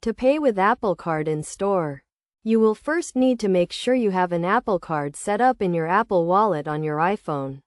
To pay with Apple Card in store, you will first need to make sure you have an Apple Card set up in your Apple Wallet on your iPhone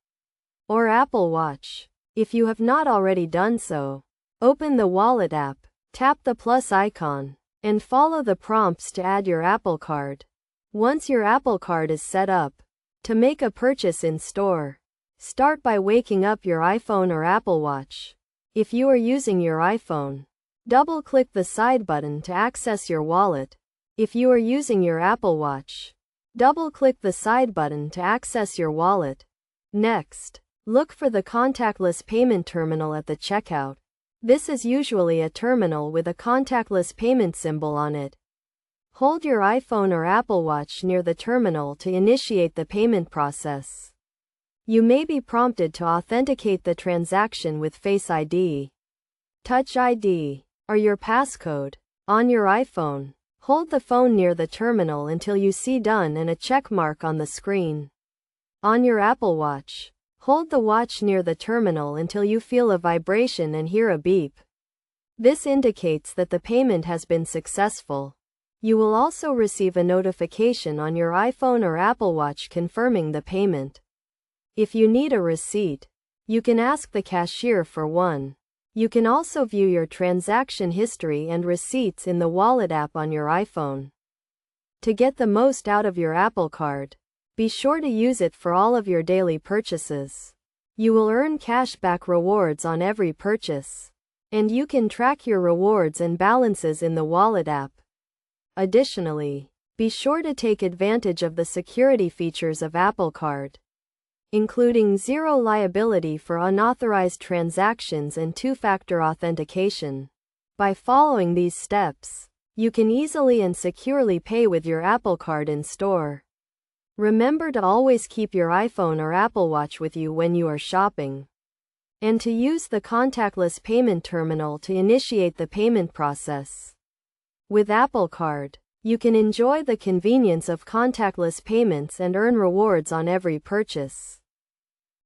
or Apple Watch. If you have not already done so, open the Wallet app, tap the plus icon, and follow the prompts to add your Apple Card. Once your Apple Card is set up, to make a purchase in store, start by waking up your iPhone or Apple Watch. If you are using your iPhone, double-click the side button to access your wallet. If you are using your Apple Watch, double-click the side button to access your wallet. Next, look for the contactless payment terminal at the checkout. This is usually a terminal with a contactless payment symbol on it. Hold your iPhone or Apple Watch near the terminal to initiate the payment process. You may be prompted to authenticate the transaction with Face ID, Touch ID, or your passcode. On your iPhone, hold the phone near the terminal until you see Done and a check mark on the screen. On your Apple Watch, hold the watch near the terminal until you feel a vibration and hear a beep. This indicates that the payment has been successful. You will also receive a notification on your iPhone or Apple Watch confirming the payment. If you need a receipt, you can ask the cashier for one. You can also view your transaction history and receipts in the Wallet app on your iPhone. To get the most out of your Apple Card, be sure to use it for all of your daily purchases. You will earn cashback rewards on every purchase, and you can track your rewards and balances in the Wallet app. Additionally, be sure to take advantage of the security features of Apple Card, including zero liability for unauthorized transactions and two-factor authentication. By following these steps, you can easily and securely pay with your Apple Card in store. Remember to always keep your iPhone or Apple Watch with you when you are shopping, and to use the contactless payment terminal to initiate the payment process. With Apple Card, you can enjoy the convenience of contactless payments and earn rewards on every purchase.